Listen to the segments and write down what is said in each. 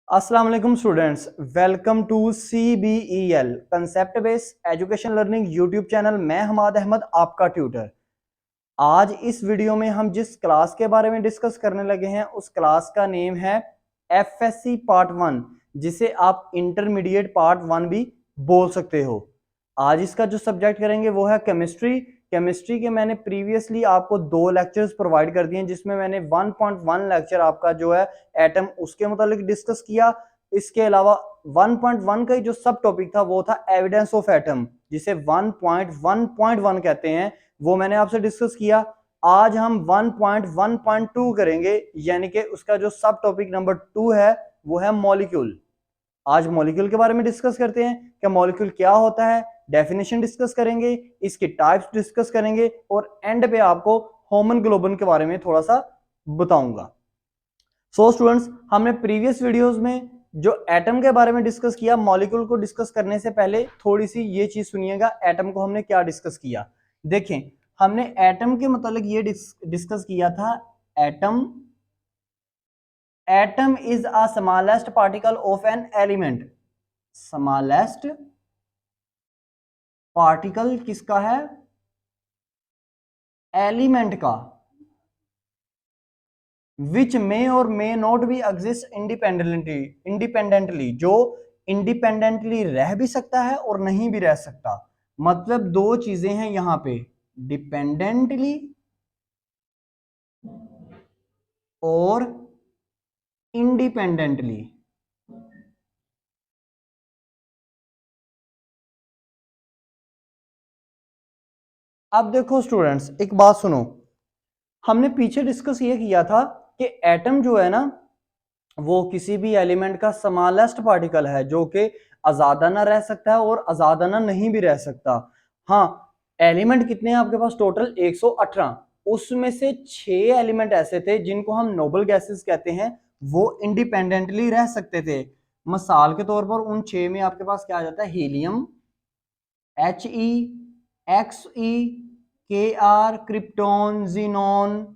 अस्सलाम वालेकुम students, welcome to CBEL concept based education learning YouTube channel. मैं हमाद अहमद आपका ट्यूटर। आज इस वीडियो में हम जिस क्लास के बारे में डिस्कस करने लगे हैं उस क्लास का नेम है FSC पार्ट 1, जिसे आप इंटरमीडिएट पार्ट 1 भी बोल सकते हो। आज इसका जो सब्जेक्ट करेंगे वो है केमिस्ट्री। केमिस्ट्री के मैंने प्रीवियसली आपको 2 लेक्चर्स प्रोवाइड कर दिए हैं, जिसमें मैंने 1.1 लेक्चर आपका जो है एटम उसके मुतालिक डिस्कस किया। इसके अलावा 1.1 का जो सब टॉपिक था वो था एविडेंस ऑफ एटम, जिसे 1.1.1 कहते हैं, वो मैंने आपसे डिस्कस किया। आज हम 1.1.2 करेंगे, यानी कि उसका जो सब टॉपिक नंबर 2 है वो है मॉलिक्यूल। आज मॉलिक्यूल के बारे में डिस्कस करते हैं कि मॉलिक्यूल क्या होता है, डेफिनेशन डिस्कस करेंगे, इसके टाइप्स डिस्कस करेंगे और एंड पे आपको होमन के बारे में थोड़ा सा बताऊंगा। सो स्टूडेंट्स, हमने प्रीवियस वीडियोस में जो एटम के बारे में डिस्कस किया, मॉलिक्यूल को डिस्कस करने से पहले थोड़ी सी ये चीज सुनिएगा, एटम को हमने क्या डिस्कस किया। देखें, हमने एटम के मतलब ये डिस्कस किया था, atom atom is a smallest particle of an element. Smallest particle किसका है? एलिमेंट का। विच मे और may not be exist independently, जो इंडिपेंडेंटली रह भी सकता है और नहीं भी रह सकता। मतलब दो चीजें हैं यहां पे, डिपेंडेंटली और इंडिपेंडेंटली। अब देखो स्टूडेंट्स, एक बात सुनो, हमने पीछे डिस्कस ये किया था कि एटम जो है ना वो किसी भी एलिमेंट का स्मॉलेस्ट पार्टिकल है, जो कि आजादाना रह सकता है और आजादाना नहीं भी रह सकता। हाँ, एलिमेंट कितने हैं आपके पास? टोटल 118। उसमें से 6 एलिमेंट ऐसे थे जिनको हम नोबल गैसेस कहते हैं, वो इंडिपेंडेंटली रह सकते थे। मिसाल के तौर पर उन 6 में आपके पास क्या आ जाता है? Helium, He, Xe, Kr, krypton, xenon,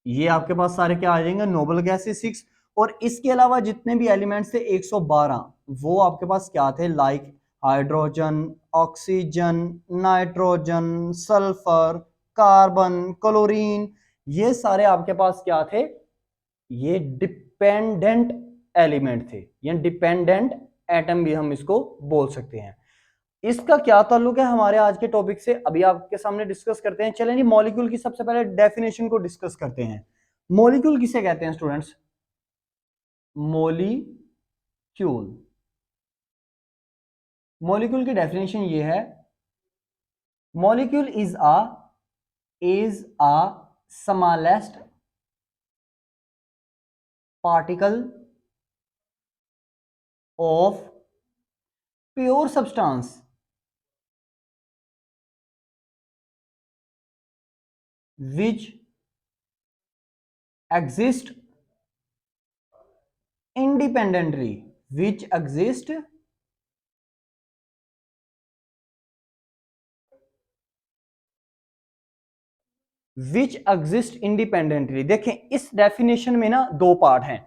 ये आपके पास सारे क्या आ जाएंगे? Noble gases 6। और इसके अलावा जितने भी एलिमेंट्स थे 112, वो आपके पास क्या थे? Like hydrogen, oxygen, nitrogen, sulphur, carbon, chlorine, ये सारे आपके पास क्या थे? ये डिपेंडेंट एलिमेंट थे, या डिपेंडेंट एटम भी हम इसको बोल सकते हैं। इसका क्या ताल्लुक है हमारे आज के टॉपिक से, अभी आपके सामने डिस्कस करते हैं। चलें जी, मॉलिक्यूल की सबसे पहले डेफिनेशन को डिस्कस करते हैं। मॉलिक्यूल किसे कहते हैं स्टूडेंट्स? मॉलिक्यूल, मॉलिक्यूल की डेफिनेशन ये है, molecule is a smallest particle of pure substance which exist independently, which exist independently. देखें, इस डेफिनेशन में ना 2 पार्ट हैं।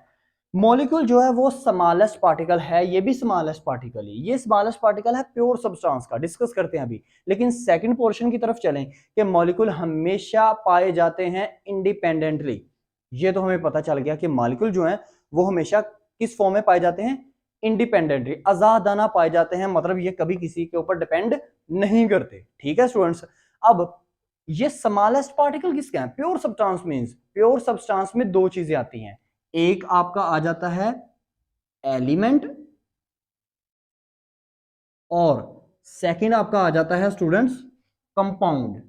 मॉलिक्यूल जो है वो स्मॉलेस्ट पार्टिकल है, ये भी स्मॉलेस्ट पार्टिकल है, ये स्मॉलेस्ट पार्टिकल है प्योर सब्सटेंस का, डिस्कस करते हैं अभी। लेकिन सेकंड पोर्शन की तरफ चलें कि मॉलिक्यूल हमेशा पाए जाते हैं इंडिपेंडेंटली। ये तो हमें पता चल गया कि मॉलिक्यूल जो है वो हमेशा किस फॉर्म में पाए जाते हैं? इंडिपेंडेंटली, आजादाना पाए जाते हैं, मतलब ये कभी किसी के ऊपर डिपेंड नहीं करते। ठीक है स्टूडेंट्स, अब ये स्मॉलेस्ट पार्टिकल किसके हैं? Pure substance. Means pure substance में 2 चीजें आती हैं, एक आपका आ जाता है एलिमेंट, और सेकंड आपका आ जाता है स्टूडेंट्स कंपाउंड।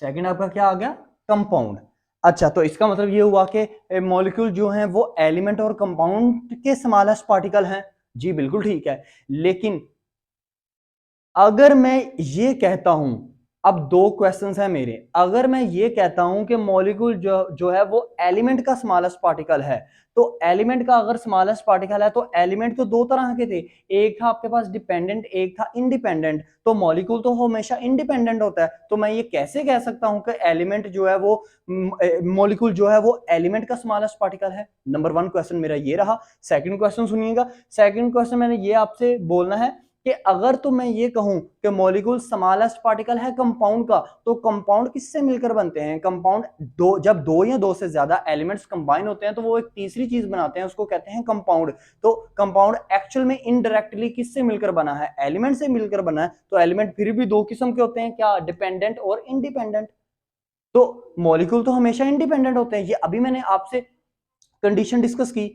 सेकंड आपका क्या आ गया? कंपाउंड। अच्छा, तो इसका मतलब ये हुआ कि मॉलिक्यूल जो हैं वो एलिमेंट और कंपाउंड के स्मॉलेस्ट पार्टिकल हैं। जी बिल्कुल ठीक है, लेकिन अगर मैं ये कहता हूं, अब दो क्वेश्चंस हैं मेरे। अगर मैं ये कहता हूं कि मॉलिक्यूल जो है वो एलिमेंट का स्मॉलेस्ट पार्टिकल है, तो एलिमेंट का अगर स्मॉलेस्ट पार्टिकल है तो एलिमेंट तो दो तरह के थे, एक था आपके पास डिपेंडेंट, एक था इंडिपेंडेंट। तो मॉलिक्यूल तो हमेशा इंडिपेंडेंट होता है, तो मैं ये कैसे कह सकता हूं कि एलिमेंट जो है वो मॉलिक्यूल जो है वो एलिमेंट का स्मॉलेस्ट पार्टिकल है। नंबर वन क्वेश्चन मेरा ये रहा। सेकंड क्वेश्चन सुनिएगा। सेकंड क्वेश्चन मैंने ये आपसे बोलना है कि अगर तो मैं ये कहूं कि मॉलिक्यूल स्मॉलेस्ट पार्टिकल है कंपाउंड का, तो कंपाउंड किससे मिलकर बनते हैं? कंपाउंड जब दो या दो से ज्यादा एलिमेंट्स कंबाइन होते हैं तो वो एक तीसरी चीज बनाते हैं, उसको कहते हैं कंपाउंड। तो कंपाउंड एक्चुअल में इनडायरेक्टली किससे मिलकर बना है? एलिमेंट से मिलकर बना है। तो एलिमेंट फिर भी दो किस्म के होते हैं, क्या? डिपेंडेंट और इंडिपेंडेंट। तो मॉलिक्यूल तो हमेशा इंडिपेंडेंट होते हैं, ये अभी मैंने आपसे कंडीशन डिस्कस की।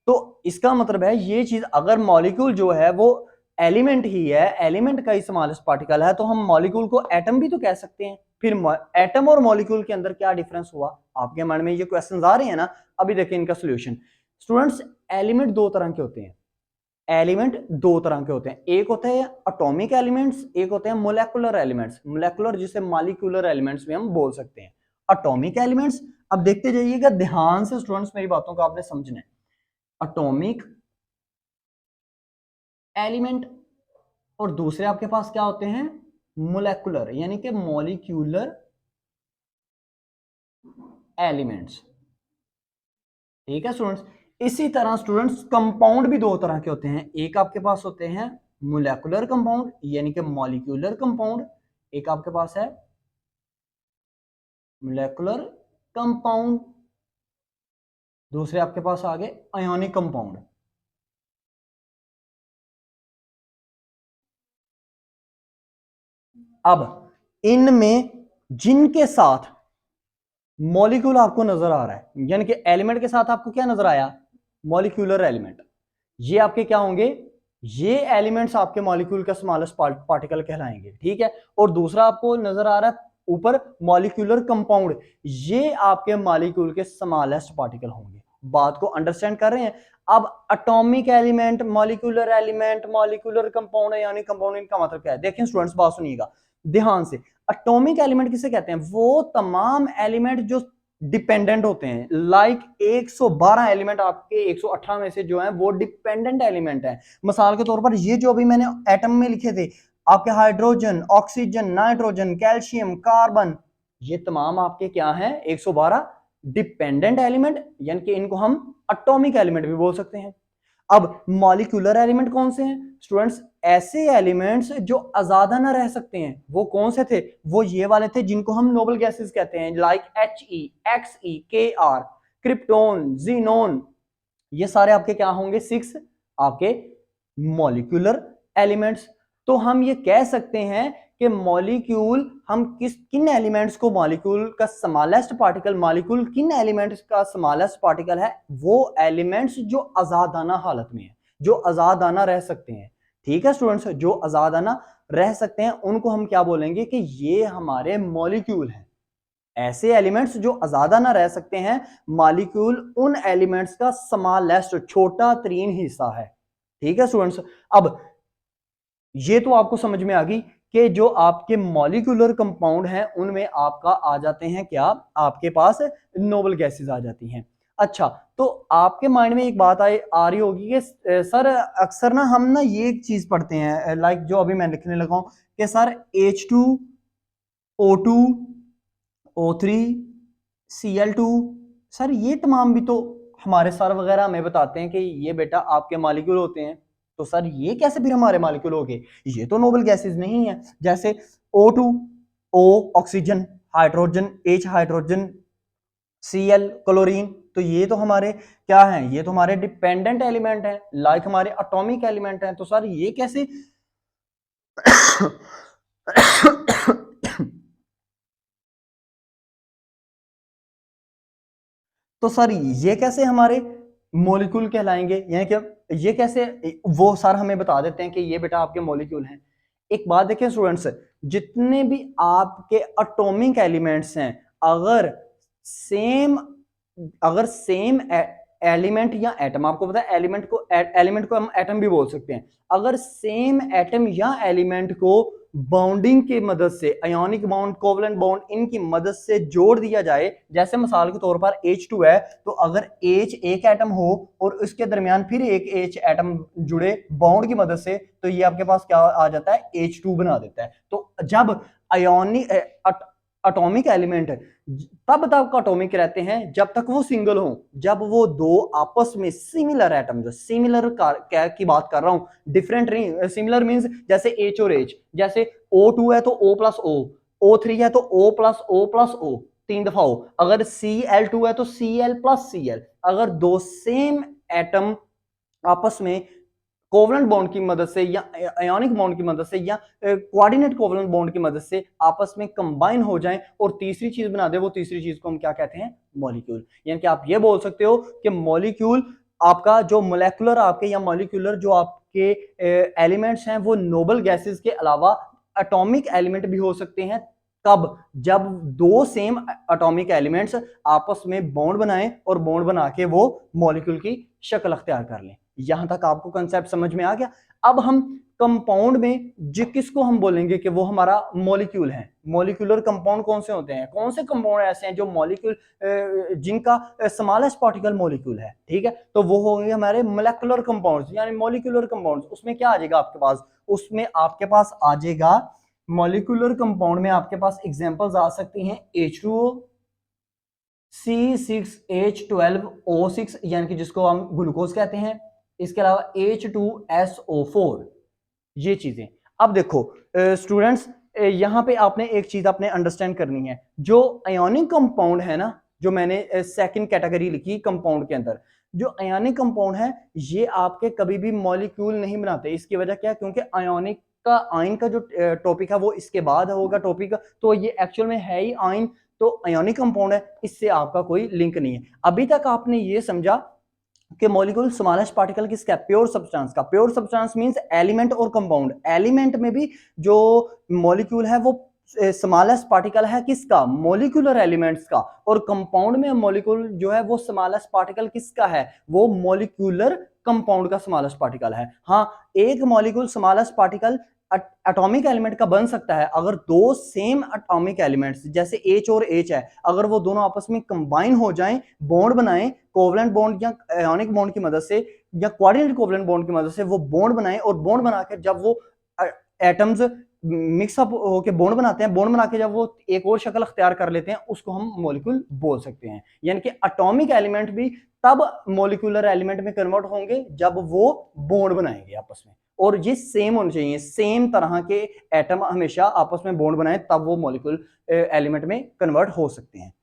तो इसका मतलब है ये चीज, अगर मॉलिक्यूल जो है वो एलिमेंट ही है, एलिमेंट का ही स्मॉलेस्ट पार्टिकल है, तो हम मॉलिक्यूल को एटम भी तो कह सकते हैं। फिर एटम और मॉलिक्यूल के अंदर क्या डिफरेंस हुआ? आपके मन में ये क्वेश्चंस आ रहे हैं ना? अभी देखिए इनका सॉल्यूशन। स्टूडेंट्स, एलिमेंट दो तरह के होते हैं। एलिमेंट दो तरह के होते हैं, एक होते हैं एटॉमिक एलिमेंट्स, एक होते हैं मोलेकुलर एलिमेंट्स। मोलेकुलर जिसे मॉलिक्यूलर एलिमेंट्स भी हम बोल सकते हैं। एटॉमिक एलिमेंट्स, अब देखते जाइएगा ध्यान से स्टूडेंट्स, मेरी बातों को आपने समझना है। एटॉमिक एलिमेंट और दूसरे आपके पास क्या होते हैं? मोलेकुलर, यानी कि मॉलिक्यूलर एलिमेंट्स। ठीक है स्टूडेंट्स। इसी तरह स्टूडेंट्स कंपाउंड भी दो तरह के होते हैं, एक आपके पास होते हैं मोलेकुलर कंपाउंड यानी कि मॉलिक्यूलर कंपाउंड, एक आपके पास है मोलेकुलर कंपाउंड, दूसरे आपके पास आ गए आयोनिक कंपाउंड। अब इनमें जिनके साथ मॉलिक्यूल आपको नजर आ रहा है, यानी कि एलिमेंट के साथ आपको क्या नजर आया? Molecular element. ये आपके क्या होंगे? ये एलिमेंट्स आपके मॉलिक्यूल का स्मॉलेस्ट पार्टिकल कहलाएंगे। ठीक है। और दूसरा आपको नजर आ रहा है ऊपर मॉलिक्यूलर कंपाउंड, ये आपके मॉलिक्यूल के स्मॉलेस्ट पार्टिकल होंगे। बात को अंडरस्टैंड कर रहे हैं? अब atomic element, molecular element, molecular compound यानी कंपाउंड, इनका मतलब क्या है? देखिए स्टूडेंट्स, बात सुनिएगा ध्यान से। एटॉमिक एलिमेंट किसे कहते हैं? वो तमाम एलिमेंट जो डिपेंडेंट होते हैं। लाइक 112 एलिमेंट आपके 118 में से जो है वो डिपेंडेंट एलिमेंट है। मिसाल के तौर पर ये जो अभी मैंने एटम में लिखे थे आपके, hydrogen, oxygen, nitrogen, calcium, carbon, ये तमाम आपके क्या हैं? 112 डिपेंडेंट एलिमेंट, यानी कि इनको हम एटॉमिक एलिमेंट भी बोल सकते हैं। अब मॉलिक्यूलर एलिमेंट कौन से हैं स्टूडेंट्स? ऐसे एलिमेंट्स जो आजादाना रह सकते हैं। वो कौन से थे? वो ये वाले थे जिनको हम नोबल गैसेस कहते हैं, like He, Xe, Kr, krypton, xenon. ये सारे आपके क्या होंगे? 6 आपके मॉलिक्यूलर एलिमेंट्स। तो हम ये कह सकते हैं कि मॉलिक्यूल, हम किन एलिमेंट्स को मॉलिक्यूल का स्मॉलेस्ट पार्टिकल, मॉलिक्यूल किन एलिमेंट्स का स्मॉलेस्ट पार्टिकल है? वो एलिमेंट्स जो आजादाना हालत में है, जो आजादाना रह सकते हैं। ठीक है स्टूडेंट्स, जो आजादाना रह सकते हैं उनको हम क्या बोलेंगे? कि ये हमारे मॉलिक्यूल हैं। ऐसे एलिमेंट्स जो आजादाना रह सकते हैं, मॉलिक्यूल उन एलिमेंट्स का स्मॉलेस्ट, छोटा तरीन हिस्सा है। ठीक है स्टूडेंट्स। अब ये तो आपको समझ में आ गई कि जो आपके मॉलिक्यूलर कंपाउंड हैं उनमें आपका आ जाते हैं क्या? आपके पास नोबल गैसेस आ जाती हैं। अच्छा, तो आपके माइंड में एक बात आ रही होगी कि सर अक्सर ना हम ना ये एक चीज पढ़ते हैं, लाइक जो अभी मैं लिखने लगा हूं कि sir H2O2 O3 Cl2, sir ये तमाम भी तो हमारे सर वगैरह हमें बताते हैं कि ये बेटा आपके मॉलिक्यूल होते हैं। तो सर ये कैसे फिर हमारे मॉलिक्यूल हो गए? ये तो नोबल गैसेस नहीं है। जैसे O2, O oxygen, hydrogen, H hydrogen, Cl chlorine, तो ये तो हमारे क्या हैं? ये तो हमारे डिपेंडेंट एलिमेंट हैं, लाइक हमारे एटॉमिक एलिमेंट हैं। तो सर ये कैसे तो सर ये कैसे हमारे मॉलिक्यूल कहलाएंगे? यानी कि ये कैसे, वो सर हमें बता देते हैं कि ये बेटा आपके मॉलिक्यूल हैं। एक बात देखिए स्टूडेंट्स, जितने भी आपके एटॉमिक एलिमेंट्स हैं, अगर सेम अगर सेम एलिमेंट या एटम, आपको पता है एलिमेंट को हम एटम भी बोल सकते हैं, अगर सेम एटम या एलिमेंट को बाउंडिंग की मदद से, आयोनिक बॉन्ड, कोवलेंट बॉन्ड, इनकी मदद से जोड़ दिया जाए, जैसे मिसाल के तौर पर H2 है, तो अगर H एक एटम हो और उसके दरमियान फिर एक H एटम जुड़े बॉन्ड की मदद से, तो ये आपके पास क्या आ जाता है, H2 बना देता है। तो जब आयोनिक एटॉमिक एलिमेंट तब तक एटॉमिक रहते हैं जब तक वो सिंगल हो। जब वो दो आपस में सिमिलर एटम, जो सिमिलर की बात कर रहा हूं, डिफरेंट नहीं, सिमिलर मींस जैसे H और H, जैसे O2 है तो O प्लस O, O3 है तो O प्लस O, 3 दफा O। अगर Cl2 है तो Cl प्लस Cl। अगर दो सेम एटम आपस में कोवलेंट बॉन्ड की मदद से या आयोनिक बॉन्ड की मदद से या कोऑर्डिनेट कोवलेंट बॉन्ड की मदद से आपस में कंबाइन हो जाएं और तीसरी चीज बना दे, वो तीसरी चीज को हम क्या कहते हैं, मॉलिक्यूल। यानी कि आप ये बोल सकते हो कि मॉलिक्यूल आपका जो मोलेकुलर आपके या मॉलिक्यूलर जो आपके एलिमेंट्स हैं वो नोबल गैसेस के अलावा एटॉमिक एलिमेंट भी हो सकते हैं। कब? जब दो सेम एटॉमिक एलिमेंट्स आपस में बॉन्ड बनाएं और बॉन्ड बना के वो मॉलिक्यूल की शक्ल अख्तियार कर लें। यहां तक आपको कंसेप्ट समझ में आ गया। अब हम कंपाउंड में किसको हम बोलेंगे कि वो हमारा मॉलिक्यूल है। मॉलिक्यूलर कंपाउंड कौन से होते हैं, कौन से कंपाउंड ऐसे हैं जो मॉलिक्यूल जिनका स्मॉलेस्ट पार्टिकल मॉलिक्यूल है, ठीक है, तो वो होंगे हमारे मोलेकुलर कंपाउंड्स यानी मॉलिक्यूलर कंपाउंड्स। उसमें क्या आ जाएगा आपके पास, उसमें आपके पास आ जाएगा मॉलिक्यूलर कंपाउंड में आपके पास एग्जांपल्स आ सकती हैं H2O, C6H12O6 यानी कि जिसको हम ग्लूकोज कहते हैं, इसके अलावा H2SO4, ये चीजें। अब देखो स्टूडेंट्स, यहां पे आपने एक चीज आपने अंडरस्टैंड करनी है, जो आयोनिक कंपाउंड है ना, जो मैंने सेकंड कैटेगरी लिखी कंपाउंड के अंदर, जो आयोनिक कंपाउंड है ये आपके कभी भी मॉलिक्यूल नहीं बनाते। इसकी वजह क्या है, क्योंकि आयोनिक का आयन का जो टॉपिक है वो इसके बाद होगा टॉपिक, तो ये एक्चुअल में है ही आयन, तो आयोनिक कंपाउंड है, इससे आपका कोई लिंक नहीं है। अभी तक आपने ये समझा कि मॉलिक्यूल स्मॉलेस्ट पार्टिकल किसका, प्योर सब्सटेंस का। प्योर सब्सटेंस मींस एलिमेंट और कंपाउंड। एलिमेंट में भी जो मॉलिक्यूल है वो स्मॉलेस्ट पार्टिकल है किसका, मॉलिक्यूलर एलिमेंट्स का। और कंपाउंड में मॉलिक्यूल जो है वो स्मॉलेस्ट पार्टिकल किसका है, वो मॉलिक्यूलर कंपाउंड का स्मॉलेस्ट पार्टिकल है। हाँ, एक molecule smallest particle atomic element का बन सकता है अगर दो सेम एटॉमिक एलिमेंट्स जैसे H और H है, अगर वो दोनों आपस में कंबाइन हो जाएं, बॉन्ड बनाएं, कोवलेंट बॉन्ड या आयोनिक बॉन्ड की मदद से या कोऑर्डिनेट कोवलेंट बॉन्ड की मदद से वो बॉन्ड बनाएं, और बॉन्ड बनाकर जब वो एटम्स मिक्सअप होकर बॉन्ड बनाते हैं, बॉन्ड बना के जब वो एक और शक्ल अख्तियार कर लेते हैं, उसको हम मॉलिक्यूल बोल सकते हैं। यानी कि एटॉमिक एलिमेंट भी तब मॉलिक्यूलर एलिमेंट में कन्वर्ट होंगे जब वो बॉन्ड बनाएंगे आपस में, और ये सेम होने चाहिए, सेम तरह के एटम हमेशा आपस में बॉन्ड बनाए, तब वो मॉलिक्यूल एलिमेंट में कन्वर्ट हो सकते हैं।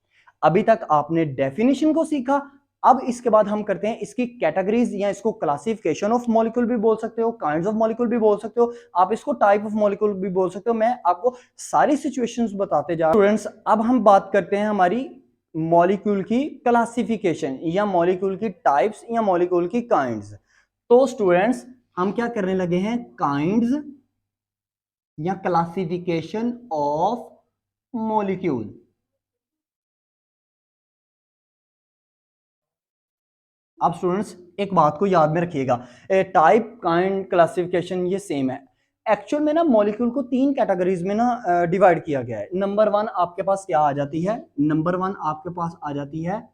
अभी तक आपने डेफिनेशन को सीखा। अब इसके बाद हम करते हैं इसकी कैटेगरीज, या इसको क्लासिफिकेशन ऑफ मॉलिक्यूल भी बोल सकते हो, काइंड्स ऑफ मॉलिक्यूल भी बोल सकते हो, आप इसको टाइप ऑफ मॉलिक्यूल भी बोल सकते हो। मैं आपको सारी सिचुएशंस बताते जा रहा हूं। स्टूडेंट्स, अब हम बात करते हैं हमारी मॉलिक्यूल की क्लासिफिकेशन, या मॉलिक्यूल की टाइप्स, या मॉलिक्यूल की काइंड्स। तो स्टूडेंट्स, हम क्या करने लगे हैं, काइंड्स या क्लासिफिकेशन ऑफ मॉलिक्यूल। अब स्टूडेंट्स एक बात को याद में रखिएगा, टाइप, काइंड, क्लासिफिकेशन ये सेम है। एक्चुअल में ना मॉलिक्यूल को तीन कैटेगरीज में ना डिवाइड किया गया है। नंबर वन आपके पास क्या आ जाती है, नंबर वन आपके पास आ जाती है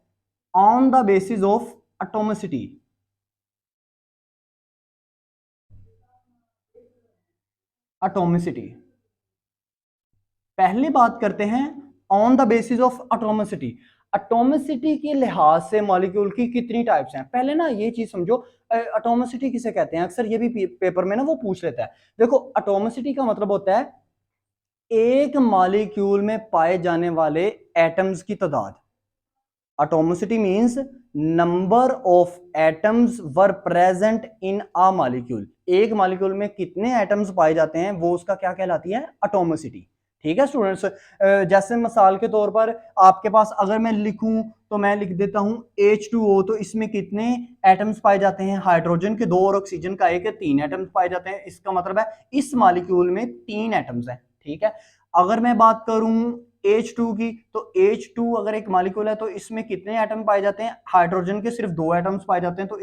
on the basis of atomicity. Atomicity, पहली बात करते हैं on the basis of atomicity. Atomicity के लिहाज से मॉलिक्यूल की कितनी टाइप्स हैं, पहले ना ये चीज समझो। एटॉमिसिटी किसे कहते हैं, अक्सर ये भी पेपर में ना वो पूछ लेता है। देखो, एटॉमिसिटी का मतलब होता है एक मॉलिक्यूल में पाए जाने वाले एटम्स की तादाद। Atomicity means number of atoms were present in a molecule. एक मॉलिक्यूल में कितने एटम्स पाए जाते हैं वो उसका क्या कहलाती है, एटॉमिसिटी। ठीक है स्टूडेंट्स, जैसे मिसाल के तौर पर आपके पास अगर मैं लिखूं तो मैं लिख देता हूं H2O, तो इसमें कितने एटम्स पाए जाते हैं, हाइड्रोजन के 2 और ऑक्सीजन का 1 है, 3 एटम्स पाए जाते हैं। इसका मतलब है इस मॉलिक्यूल में 3 एटम्स हैं। ठीक है, अगर मैं बात करूं H2 की, तो H2 अगर एक मॉलिक्यूल है तो इसमें कितने एटम पाए जाते हैं, हाइड्रोजन के सिर्फ 2 एटम्स पाए जाते हैं, तो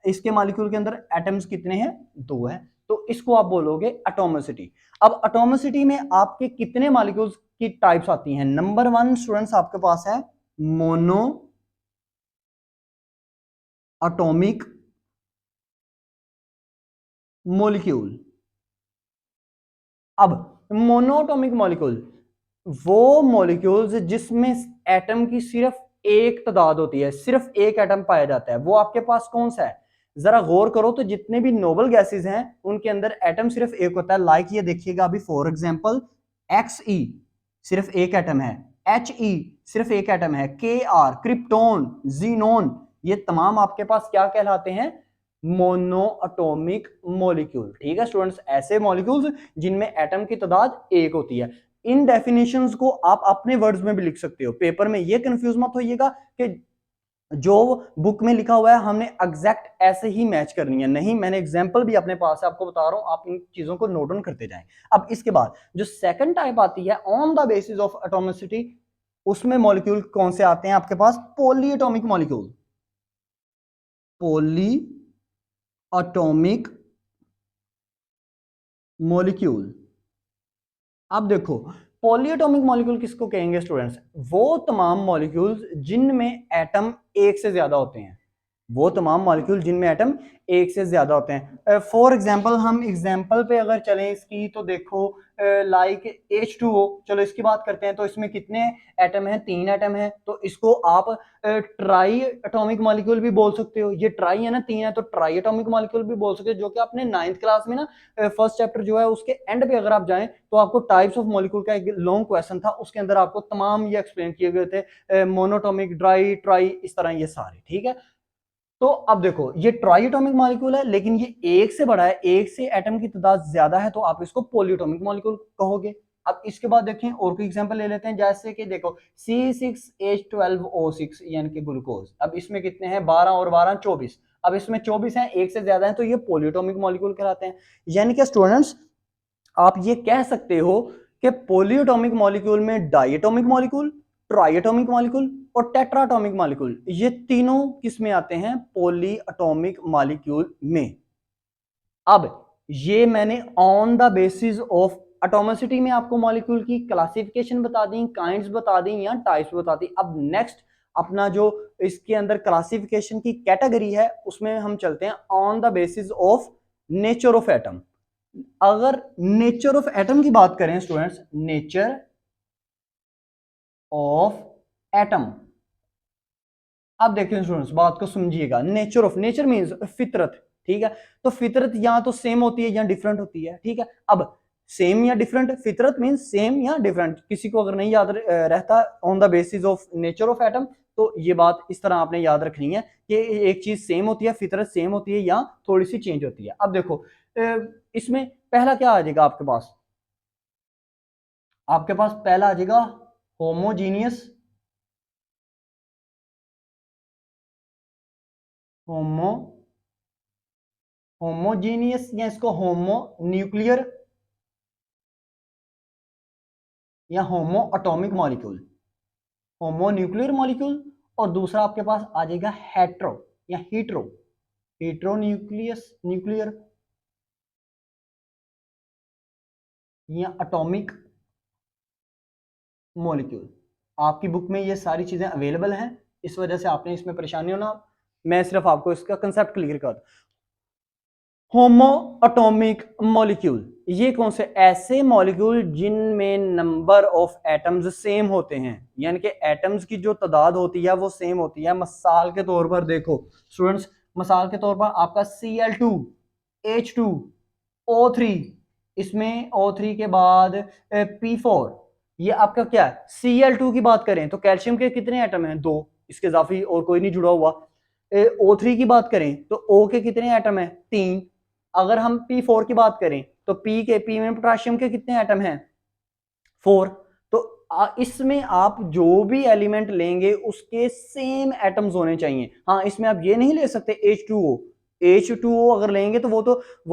इसके मॉलिक्यूल के अंदर एटम्स कितने हैं, 2 है। तो इसको आप बोलोगे एटॉमिसिटी। अब एटॉमिसिटी में आपके कितने मॉलिक्यूल्स की टाइप्स आती हैं? नंबर 1 स्टूडेंट्स आपके पास है मोनो एटॉमिक मॉलिक्यूल। अब मोनोटॉमिक मॉलिक्यूल वो मॉलिक्यूल्स जिसमें एटम की सिर्फ एक तादाद होती है, सिर्फ एक एटम पाया जाता है, वो आपके पास कौन सा है? जरा गौर करो तो जितने भी नोबल गैसेस हैं उनके अंदर एटम सिर्फ एक होता है। लाइक ये देखिएगा अभी फॉर एग्जांपल XE सिर्फ एक एटम है, HE सिर्फ एक एटम है, Kr क्रिप्टोन, जीनोन, ये तमाम आपके पास क्या कहलाते हैं? Mono atomic molecule. ठीक है स्टूडेंट्स, ऐसे मॉलिक्यूल्स जिनमें एटम की तादाद एक होती है। इन डेफिनेशंस को आप अपने वर्ड्स में भी लिख सकते हो, पेपर में ये कंफ्यूज मत होइएगा कि जो बुक में लिखा हुआ है हमने एग्जैक्ट ऐसे ही मैच करनी है, नहीं, मैंने एग्जांपल भी अपने पास है, आपको बता रहा हूं, आप इन चीजों को नोट डाउन करते जाएं। अब इसके बाद जो सेकंड टाइप आती है on the basis of atomicity, उसमें मॉलिक्यूल कौन से आते हैं आपके पास? Poly atomic molecule, poly atomic molecule. अब देखो पॉलीएटॉमिक मॉलिक्यूल किसको कहेंगे स्टूडेंट्स? वो तमाम मॉलिक्यूल्स जिनमें एटम एक से ज्यादा होते हैं, वो तमाम मॉलिक्यूल जिनमें एटम एक से ज्यादा होते हैं। फॉर एग्जांपल हम एग्जांपल पे अगर चलें इसकी तो देखो लाइक H2O, चलो इसकी बात करते हैं, तो इसमें कितने एटम हैं? 3 एटम हैं, तो इसको आप ट्राई एटॉमिक मॉलिक्यूल भी बोल सकते हो। ये ट्राई है ना, 3 है, तो ट्राई एटॉमिक मॉलिक्यूल भी बोल सकते हो, जो कि आपने 9th क्लास में ना फर्स्ट चैप्टर जो है उसके एंड पे अगर आप जाएं तो आपको टाइप्स ऑफ मॉलिक्यूल का एक लॉन्ग क्वेश्चन था, उसके अंदर आपको तमाम ये एक्सप्लेन किए गए थे, मोनोटॉमिक, ड्राई, ट्राई, इस तरह ये सारे। ठीक है, तो अब देखो ये ट्राई एटॉमिक मॉलिक्यूल है, लेकिन ये एक से बड़ा है, एक से एटम की तादाद ज्यादा है, तो आप इसको पॉलीएटॉमिक मॉलिक्यूल कहोगे। अब इसके बाद देखें और कोई एग्जांपल ले लेते हैं, जैसे कि देखो C6H12O6 यानी कि ग्लूकोज। अब इसमें कितने हैं? 12 और 12 24। अब इसमें 24 हैं, एक से ज्यादा है, तो ये पॉलीएटॉमिक मॉलिक्यूल कहलाते हैं। यानी कि स्टूडेंट्स आप ये कह सकते हो कि पॉलीएटॉमिक मॉलिक्यूल में डाइएटॉमिक मॉलिक्यूल, ट्राइएटॉमिक मॉलिक्यूल और टेट्राटॉमिक मॉलिक्यूल, ये तीनों किस में आते हैं? पॉलीएटॉमिक मॉलिक्यूल में। अब ये मैंने on the basis of atomicity में आपको मॉलिक्यूल की क्लासिफिकेशन बता दी, काइंड्स बता दी या टाइप्स बता दी। अब नेक्स्ट अपना जो इसके अंदर क्लासिफिकेशन की कैटेगरी है उसमें हम चलते हैं on the basis of nature of atom. अगर नेचर ऑफ एटम की बात करें स्टूडेंट्स, नेचर ऑफ एटम, अब देखिए स्टूडेंट्स बात को समझिएगा, नेचर ऑफ, नेचर मींस फितरत। ठीक है, तो फितरत या तो सेम होती है या डिफरेंट होती है। ठीक है, अब सेम या डिफरेंट, फितरत मींस सेम या डिफरेंट, किसी को अगर नहीं याद रहता on the basis of nature of atom, तो ये बात इस तरह आपने याद रखनी है कि एक चीज सेम होती है, फितरत सेम होती है या थोड़ी सी चेंज होती है। अब देखो इसमें पहला क्या आ जाएगा आपके पास? आपके पास पहला आ जाएगा होमोजीनियस, होमोजीनियस या इसको होमो न्यूक्लियर या होमो atomic molecule, homo nuclear molecule. और दूसरा आपके पास आ जाएगा हेट्रो या हीट्रो, हीट्रो न्यूक्लियस, न्यूक्लियर या एटॉमिक मॉलिक्यूल। आपकी बुक में ये सारी चीजें अवेलेबल हैं, इस वजह से आपने इसमें परेशानी होना, मैं सिर्फ आपको इसका कंसेप्ट क्लियर कर। होमो एटॉमिक मॉलिक्यूल, ये कौन से? ऐसे मॉलिक्यूल जिनमें नंबर ऑफ एटम्स सेम होते हैं, यानी कि एटम्स की जो तादाद होती है वो सेम होती है। मिसाल के तौर पर देखो स्टूडेंट्स, मिसाल के तौर पर आपका Cl2, H2, O3, इसमें O3 के बाद P4, ये आपका क्या है? Cl2 की बात करें तो कैल्शियम के कितने एटम हैं? 2, इसके इजाफी और कोई नहीं जुड़ा हुआ। O3 की बात करें तो O के कितने एटम हैं? 3। अगर हम P4 की बात करें तो P में पोटेशियम के कितने एटम हैं? 4। तो इसमें आप जो भी एलिमेंट लेंगे उसके सेम एटम्स होने चाहिए। हाँ, इसमें आप ये नहीं ले सकते H2O, H2O अगर लेंगे तो वो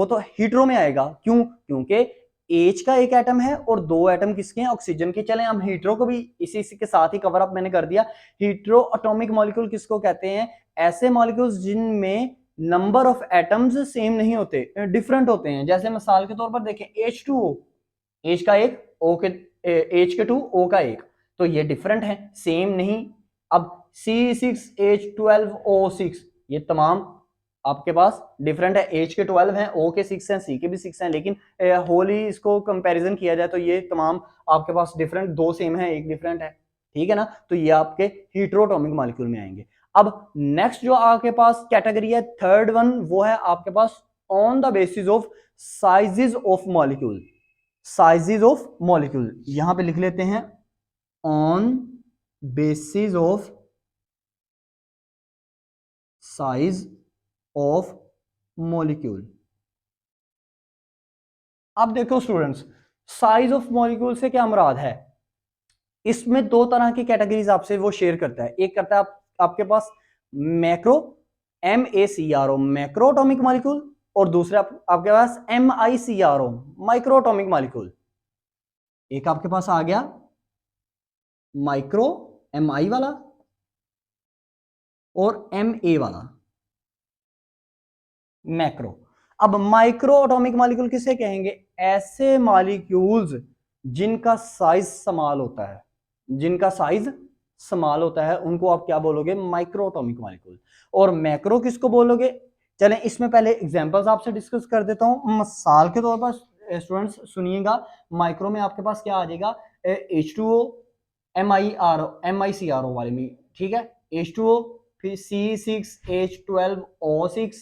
तो हीट्रो में आएगा। क्यों? क्योंकि H का एक एटम है और 2 एटम किसके हैं? ऑक्सीजन के। चलें हम हीट्रो को भी इसी के साथ ही कवर अप मैंने कर दिया। हीट्रो एटॉमिक मॉलिक्यूल किसको कहते हैं? ऐसे मॉलिक्यूल्स जिनमें नंबर ऑफ एटम्स सेम नहीं होते, डिफरेंट होते हैं। जैसे मिसाल के तौर पर देखें H2O, H का एक, O के H2 O का एक, तो ये डिफरेंट है, सेम नहीं। अब C6H12O6, ये तमाम आपके पास डिफरेंट है, H के 12 हैं, O के 6 हैं, C के भी 6 हैं, लेकिन होली इसको कंपैरिजन किया जाए तो ये तमाम आपके पास डिफरेंट, दो सेम है एक डिफरेंट है, ठीक है ना। तो ये आपके हीटेरोटॉमिक मॉलिक्यूल में आएंगे। अब नेक्स्ट जो आपके पास कैटेगरी है, थर्ड वन, वो है आपके pass on the basis of sizes of molecule. Sizes of molecule यहां पे लिख लेते हैं, on basis of size of molecule. अब देखो स्टूडेंट्स, साइज ऑफ मॉलिक्यूल से क्या मुराद है? इसमें दो तरह की कैटेगरीज आपसे वो शेयर करता है। एक करता है आपके पास macro, MACRO, macro atomic molecule, और दूसरा आपके पास MICRO, माइक्रो एटॉमिक मॉलिक्यूल। एक आपके पास आ गया माइक्रो, MI वाला, और MA वाला, मैक्रो। अब माइक्रो एटॉमिक मॉलिक्यूल किसे कहेंगे? ऐसे मॉलिक्यूल्स जिनका साइज स्मॉल होता है, जिनका साइज स्मॉल होता है उनको आप क्या बोलोगे? Micro atomic molecule. और मैक्रो किसको बोलोगे? चलें इसमें पहले एग्जांपल्स आपसे डिस्कस कर देता हूं। मिसाल के तौर पर स्टूडेंट्स सुनिएगा, माइक्रो में आपके पास क्या आ जाएगा? H2O, MICRO वाले में, ठीक है, H2O, फिर C6H12O6,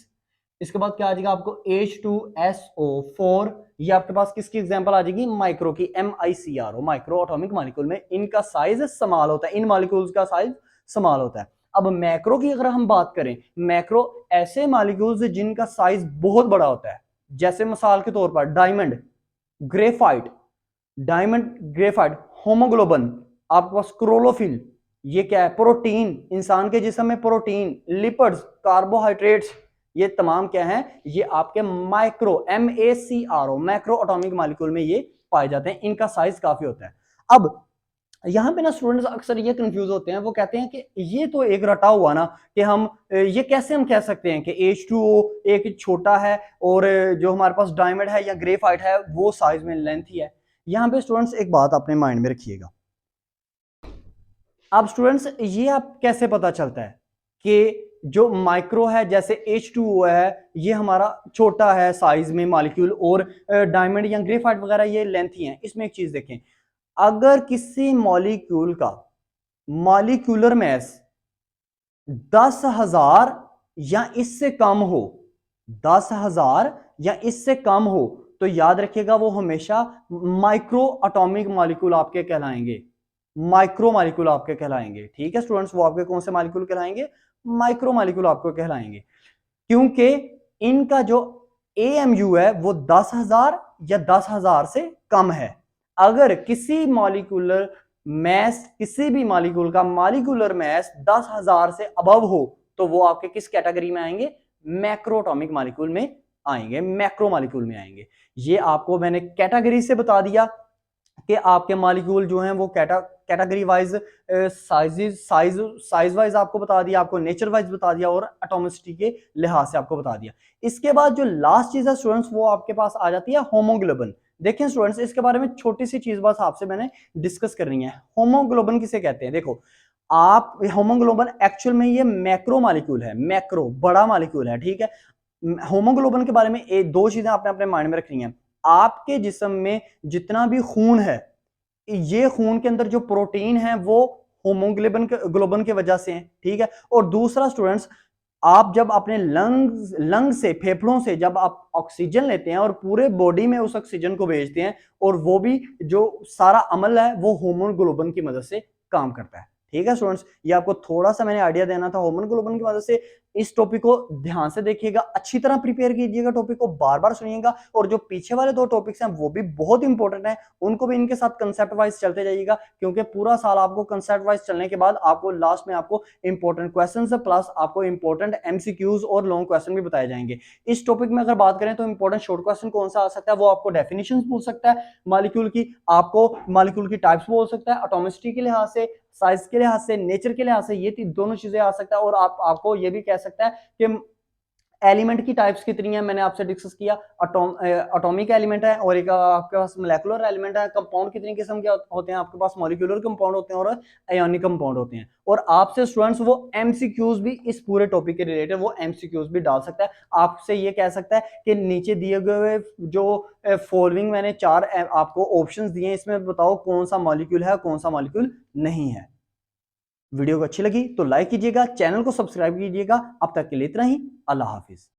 इसके बाद क्या आ जाएगा आपको? H2SO4। ये आपके पास किसकी एग्जांपल आ जाएगी? माइक्रो की, MICRO, माइक्रो एटॉमिक मॉलिक्यूल में इनका साइज स्मॉल होता है, इन मॉलिक्यूल्स का साइज स्मॉल होता है। अब मैक्रो की अगर हम बात करें, मैक्रो ऐसे मॉलिक्यूल्स जिनका साइज बहुत बड़ा होता है। जैसे मिसाल के तौर पर डायमंड, ग्रेफाइट, डायमंड ग्रेफाइट, होमोग्लोबन, आपके पास क्लोरोफिल, ये क्या है? प्रोटीन, इंसान के जिस्म में प्रोटीन, लिपिड्स, कार्बोहाइड्रेट्स, ये तमाम क्या हैं? ये आपके micro, MACRO, macro atomic molecule में ये पाए जाते हैं। इनका साइज काफी होता है। अब यहाँ पे ना स्टूडेंट्स अक्सर ये कंफ्यूज होते हैं, वो कहते हैं कि ये तो एक रटा हुआ ना, कि हम ये कैसे हम कह सकते हैं कि H2O एक छोटा है और जो हमारे पास डायमंड है या ग्रेफाइट है वो साइज में लेंथ ही है। यहाँ पे स्टूडेंट्स एक बात अपने माइंड में रखिएगा। अब स्टूडेंट्स ये आप कैसे पता चलता है कि जो माइक्रो है, जैसे H2O है, ये हमारा छोटा है साइज में मॉलिक्यूल, और डायमंड या ग्रेफाइट वगैरह ये लेंथ ही है। इसमें एक चीज देखें, अगर किसी मॉलिक्यूल का मॉलिक्यूलर मास 10,000 या इससे कम हो, 10,000 या इससे कम हो, तो याद रखिएगा वो हमेशा माइक्रो एटॉमिक मॉलिक्यूल आपके कहलाएंगे, माइक्रो मॉलिक्यूल आपके कहलाएंगे। ठीक है स्टूडेंट्स, वो आपके कौन से मॉलिक्यूल कहलाएंगे? माइक्रो मॉलिक्यूल आपको कहलाएंगे, क्योंकि इनका जो AMU है वो 10,000 या 10,000 से कम है। अगर किसी मॉलिक्यूलर मैस, किसी भी मॉलिक्यूल का मॉलिक्यूलर मैस 10,000 से अबव हो, तो वो आपके किस कैटेगरी में आएंगे? मैक्रो एटॉमिक मॉलिक्यूल में आएंगे, मैक्रो मॉलिक्यूल में आएंगे। ये आपको मैंने कैटेगरी से बता दिया कि आपके मॉलिक्यूल जो हैं वो कैटेगरी वाइज, साइज वाइज आपको बता दिया, आपको नेचर वाइज बता दिया, और एटॉमिसिटी के लिहाज से आपको बता दिया। इसके बाद जो लास्ट चीज है स्टूडेंट्स, वो आपके पास आ जाती है होमोग्लोबन। देखें स्टूडेंट्स, इसके बारे में छोटी सी चीज बस आपसे मैंने डिस्कस करनी है। होमोग्लोबन किसे कहते हैं? देखो आप, होमोग्लोबन एक्चुअल में ये मैक्रो मॉलिक्यूल है, मैक्रो बड़ा मॉलिक्यूल है, ठीक है। होमोग्लोबन के बारे में दो चीजें आपने अपने माइंड में रखनी है। आपके जिस्म में जितना भी खून है, ये खून के अंदर जो प्रोटीन है वो होमोग्लोबिन ग्लोबन की वजह से है, ठीक है। और दूसरा स्टूडेंट्स, आप जब अपने लंग से, फेफड़ों से जब आप ऑक्सीजन लेते हैं और पूरे बॉडी में उस ऑक्सीजन को भेजते हैं, और वो भी जो सारा अमल है वो होमोग्लोबिन की मदद से काम करता है, ठीक है स्टूडेंट्स। ये आपको थोड़ा सा मैंने आइडिया देना था होमोग्लोबिन की मदद से। इस टॉपिक को ध्यान से देखिएगा, अच्छी तरह प्रिपेयर कीजिएगा, टॉपिक को बार बार सुनिएगा, और जो पीछे वाले दो टॉपिक्स हैं वो भी बहुत इंपॉर्टेंट हैं, उनको भी इनके साथ कंसेप्ट वाइज चलते जाइएगा, क्योंकि पूरा साल आपको कंसेप्ट वाइज चलने के बाद आपको लास्ट में आपको इंपॉर्टेंट क्वेश्चंस प्लस आपको इंपॉर्टेंट MCQs और लॉन्ग क्वेश्चन भी बताए जाएंगे। इस टॉपिक में अगर बात करें तो इंपॉर्टेंट शॉर्ट क्वेश्चन कौन सा आ सकता है? वो आपको डेफिनेशंस पूछ सकता है मॉलिक्यूल की, आपको मॉलिक्यूल की टाइप्स बोल सकता है, एटॉमिसिटी के लिहाज से, साइज के लिहाज से, नेचर के लिहाज से, ये दोनों चीजें आ सकता है। और आपको ये भी कह सकता है कि एलिमेंट की टाइप्स कितनी है मैंने आपसे डिस्कस किया। एटॉमिक एलिमेंट है और एक आपके पास मोलेकुलर एलिमेंट है। कंपाउंड कितनी किस्म के होते हैं आपके पास, मॉलिक्यूलर कंपाउंड होते हैं और आयोनिक कंपाउंड होते हैं। और आपसे स्टूडेंट्स वो एमसीक्यूज भी इस पूरे टॉपिक के रिलेटेड वो एमसीक्यूज भी डाल सकता है। आपसे ये कह सकता है कि नीचे दिए गए जो फॉलोइंग मैंने 4 आपको ऑप्शंस दिए हैं, इसमें बताओ कौन सा मॉलिक्यूल है कौन सा मॉलिक्यूल नहीं है। वीडियो को अच्छी लगी तो लाइक कीजिएगा, चैनल को सब्सक्राइब कीजिएगा। अब तक के लिए इतना ही, अल्लाह हाफिज।